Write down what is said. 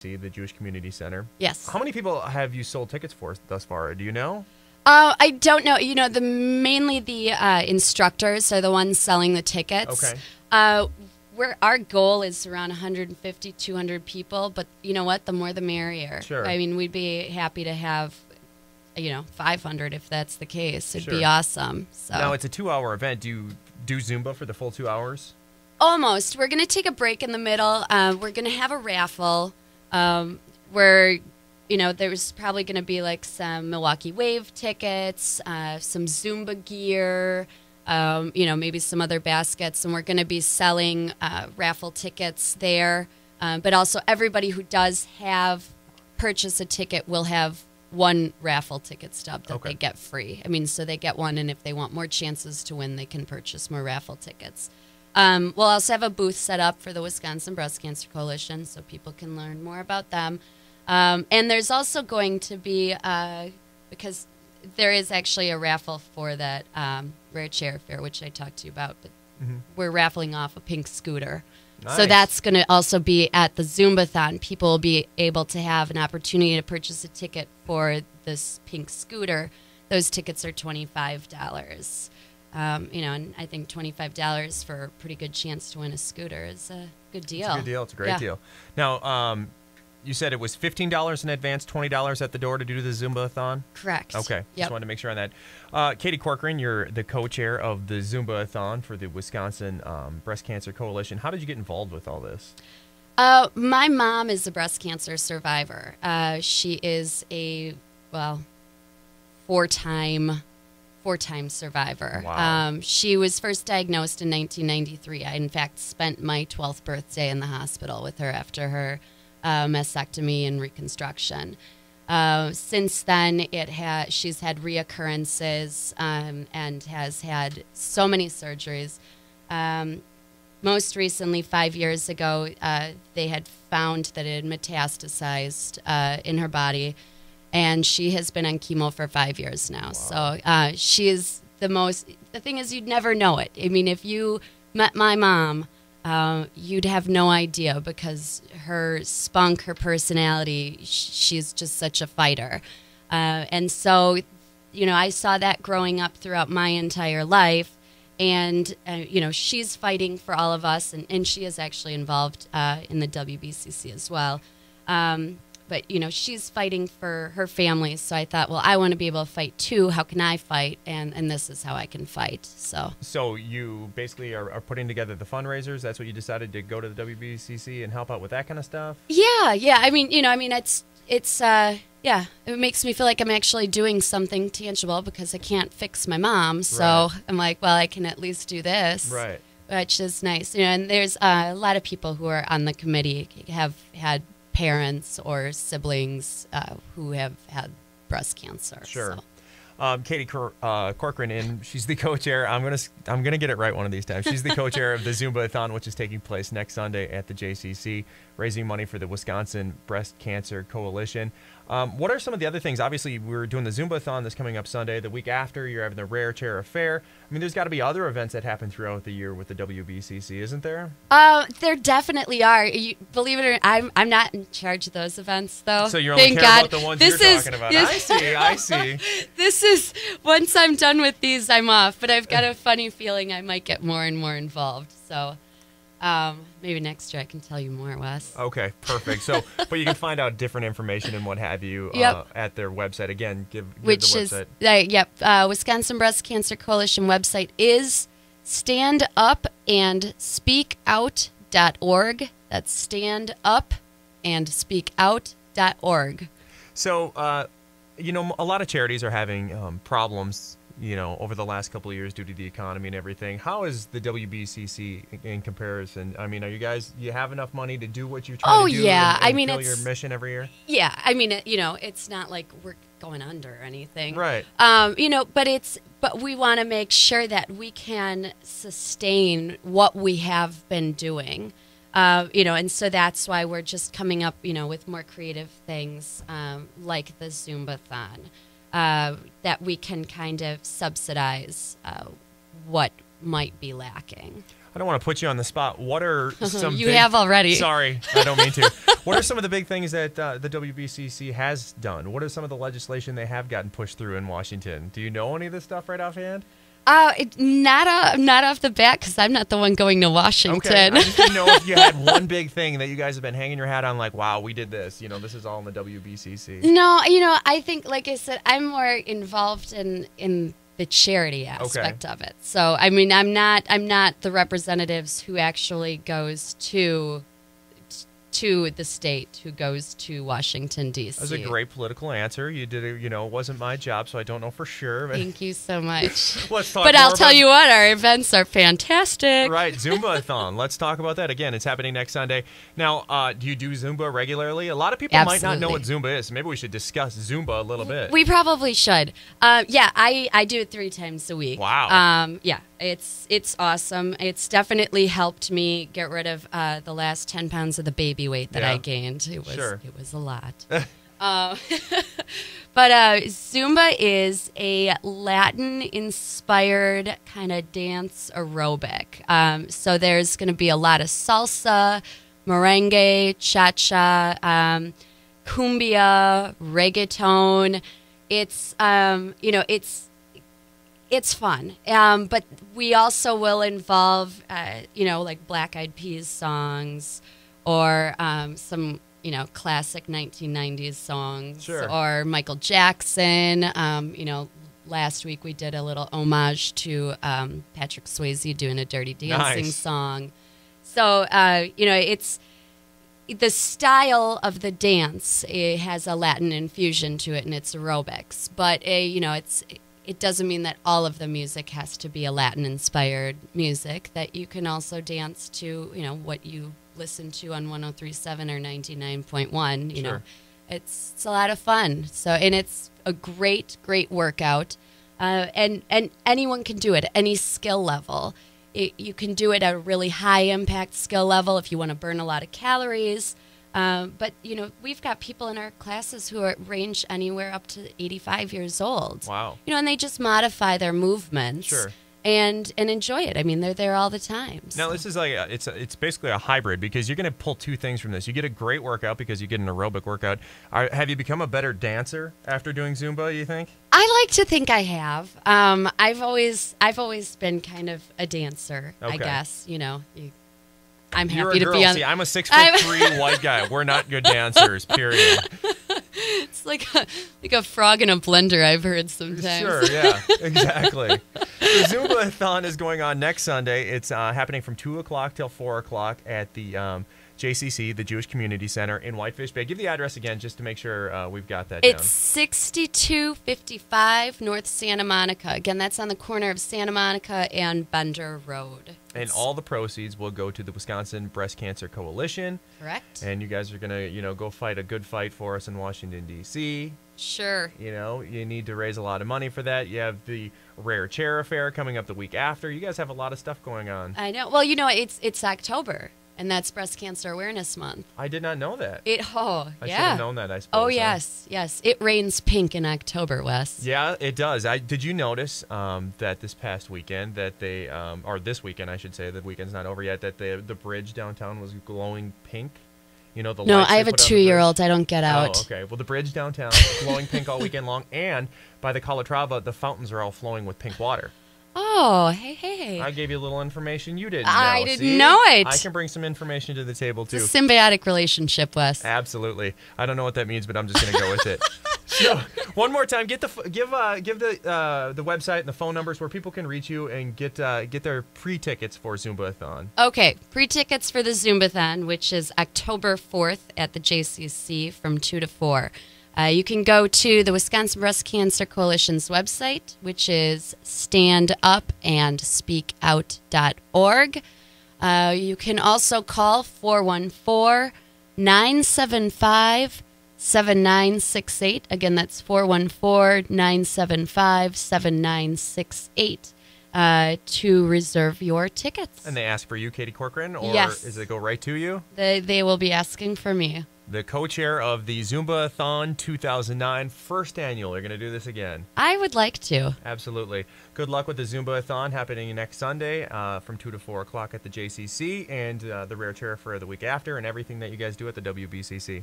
the Jewish Community Center. Yes. How many people have you sold tickets for thus far? Do you know? I don't know. Mainly the instructors are the ones selling the tickets. Okay. Our goal is around 150, 200 people, but you know what? The more the merrier. Sure. I mean, we'd be happy to have, 500 if that's the case. It'd Sure. be awesome. So Now, it's a 2-hour event. Do you do Zumba for the full 2 hours? almost. We're going to take a break in the middle. We're going to have a raffle where, there's probably going to be like some Milwaukee Wave tickets, some Zumba gear, maybe some other baskets. And we're going to be selling raffle tickets there. But also everybody who does purchase a ticket will have one raffle ticket stub that they get free. I mean, so they get one, and if they want more chances to win, they can purchase more raffle tickets. We'll also have a booth set up for the Wisconsin Breast Cancer Coalition so people can learn more about them. And there's also going to be, because there is actually a raffle for that rare chair fair, which I talked to you about, but we're raffling off a pink scooter. Nice. So that's going to also be at the Zumbathon. People will be able to have an opportunity to purchase a ticket for this pink scooter. Those tickets are $25. And I think $25 for a pretty good chance to win a scooter is a good deal. It's a good deal. It's a great deal. Now, you said it was $15 in advance, $20 at the door to do the Zumbathon? Correct. Okay. Just wanted to make sure on that. Katie Corcoran, you're the co-chair of the Zumbathon for the Wisconsin Breast Cancer Coalition. How did you get involved with all this? My mom is a breast cancer survivor. She is a, four-time survivor. Wow. She was first diagnosed in 1993. I, in fact, spent my 12th birthday in the hospital with her after her mastectomy and reconstruction. Since then, she's had reoccurrences and has had so many surgeries. Most recently, 5 years ago, they had found that it had metastasized in her body, and she has been on chemo for 5 years now. Wow. So she is the thing is, you'd never know it. I mean, if you met my mom, you'd have no idea because her spunk, her personality, she's just such a fighter. And so, I saw that growing up throughout my entire life. And, she's fighting for all of us, and she is actually involved in the WBCC as well. But, she's fighting for her family. So I thought, well, I want to be able to fight too. How can I fight? And this is how I can fight. So you basically are putting together the fundraisers. That's what you decided to go to the WBCC and help out with that kind of stuff? Yeah. I mean, it makes me feel like I'm actually doing something tangible because I can't fix my mom. So I'm like, well, I can at least do this. Right. Which is nice. And there's a lot of people who are on the committee have had parents or siblings who have had breast cancer. Sure. So. Katie Corcoran, and she's the co-chair. I'm gonna get it right one of these times. She's the co-chair of the Zumbathon, which is taking place next Sunday at the JCC, raising money for the Wisconsin Breast Cancer Coalition. What are some of the other things? Obviously, we're doing the Zumbathon that's coming up Sunday. The week after, you're having the Rare Chair Affair. I mean, there's got to be other events that happen throughout the year with the WBCC, isn't there? There definitely are. Believe it or not, I'm not in charge of those events, though. So you only care about the ones you're talking about. I see. This is, once I'm done with these, I'm off. But I've got a funny feeling I might get more and more involved. So maybe next year I can tell you more, Wes. Okay, perfect. So, but you can find out different information and what have you at their website. Again, give the website. Wisconsin Breast Cancer Coalition website is standupandspeakout.org. That's standupandspeakout.org. So, a lot of charities are having problems, over the last couple of years due to the economy and everything. How is the WBCC in comparison? I mean, you have enough money to do what you're trying to do? Yeah. And fulfill your mission every year? Yeah. I mean, it's not like we're going under or anything. Right. But we want to make sure that we can sustain what we have been doing. And so that's why we're just coming up, with more creative things like the Zumbathon. That we can kind of subsidize what might be lacking. I don't want to put you on the spot. What are some You have already. Sorry, I don't mean to. What are some of the big things that the WBCC has done? What are some of the legislation they have gotten pushed through in Washington? Do you know any of this stuff right offhand? Not off the bat, because I'm not the one going to Washington. Okay, I just didn't know if you had one big thing that you guys have been hanging your hat on, like, wow, we did this. This is all in the WBCC. No, I think, like I said, I'm more involved in the charity aspect of it. So, I mean, I'm not the representatives who actually goes to the state, who goes to Washington, D.C. That was a great political answer. You did it, it wasn't my job, so I don't know for sure. But Thank you so much. Let's talk But I'll tell you what, our events are fantastic. Right, Zumbathon. Let's talk about that. Again, it's happening next Sunday. Now, do you do Zumba regularly? A lot of people might not know what Zumba is. Maybe we should discuss Zumba a little bit. We probably should. I do it 3 times a week. Wow. It's awesome. It's definitely helped me get rid of the last 10 pounds of the baby weight that I gained. It was a lot. But Zumba is a Latin-inspired kind of dance aerobic. So there's going to be a lot of salsa, merengue, cha-cha, cumbia, reggaeton. It's fun. But we also will involve, like Black Eyed Peas songs, or some, classic 1990s songs, or Michael Jackson. Last week we did a little homage to Patrick Swayze doing a Dirty Dancing song. So, it's the style of the dance. It has a Latin infusion to it, and it's aerobics. But, it doesn't mean that all of the music has to be a Latin-inspired music, that you can also dance to, what you listen to on 103.7 or 99.1. It's a lot of fun. So, and it's a great workout. And anyone can do it at any skill level. You can do it at a really high-impact skill level if you want to burn a lot of calories. But, we've got people in our classes who range anywhere up to 85 years old. Wow. And they just modify their movements and enjoy it. I mean, they're there all the time. So. Now, this is like it's basically a hybrid, because you're going to pull 2 things from this. You get a great workout because you get an aerobic workout. Have you become a better dancer after doing Zumba, you think? I like to think I have. I've always been kind of a dancer, I guess. I'm happy to be on. See, I'm a 6'3" white guy. We're not good dancers. Period. It's like a frog in a blender, I've heard sometimes. Sure, yeah, exactly. The Zumbathon is going on next Sunday. It's happening from 2 o'clock till 4 o'clock at the JCC, the Jewish Community Center in Whitefish Bay. Give the address again, just to make sure we've got that down. It's 6255 North Santa Monica. Again, that's on the corner of Santa Monica and Bender Road. And all the proceeds will go to the Wisconsin Breast Cancer Coalition. Correct. And you guys are going to, go fight a good fight for us in Washington, D.C. Sure. You need to raise a lot of money for that. You have the Rare Chair Affair coming up the week after. You guys have a lot of stuff going on. I know. Well, it's October, and that's Breast Cancer Awareness Month. I did not know that. I should have known that, I suppose. Oh, yes. It rains pink in October, Wes. Yeah, it does. Did you notice that this past weekend that they, or this weekend, I should say, the weekend's not over yet, that the bridge downtown was glowing pink? The No, I have a 2-year-old. I don't get out. Oh, okay. Well, the bridge downtown glowing pink all weekend long, and by the Calatrava, the fountains are all flowing with pink water. Oh, hey. I gave you a little information you didn't know. I didn't know it. I can bring some information to the table, too. It's a symbiotic relationship, Wes. Absolutely. I don't know what that means, but I'm just going to go with it. So, one more time, give the website and the phone numbers where people can reach you and get their pre-tickets for Zumbathon. Okay, pre-tickets for the Zumbathon, which is October 4th at the JCC from 2 to 4. You can go to the Wisconsin Breast Cancer Coalition's website, which is standupandspeakout.org. You can also call 414-975-7968. Again, that's 414-975-7968 to reserve your tickets. And they ask for you, Katie Corcoran, or yes. Does it go right to you? They will be asking for me. the co-chair of the Zumbathon 2009, first annual. You're going to do this again. I would like to. Absolutely. Good luck with the Zumbathon happening next Sunday from 2 to 4 o'clock at the JCC, and the Rare Chair for the week after, and everything that you guys do at the WBCC.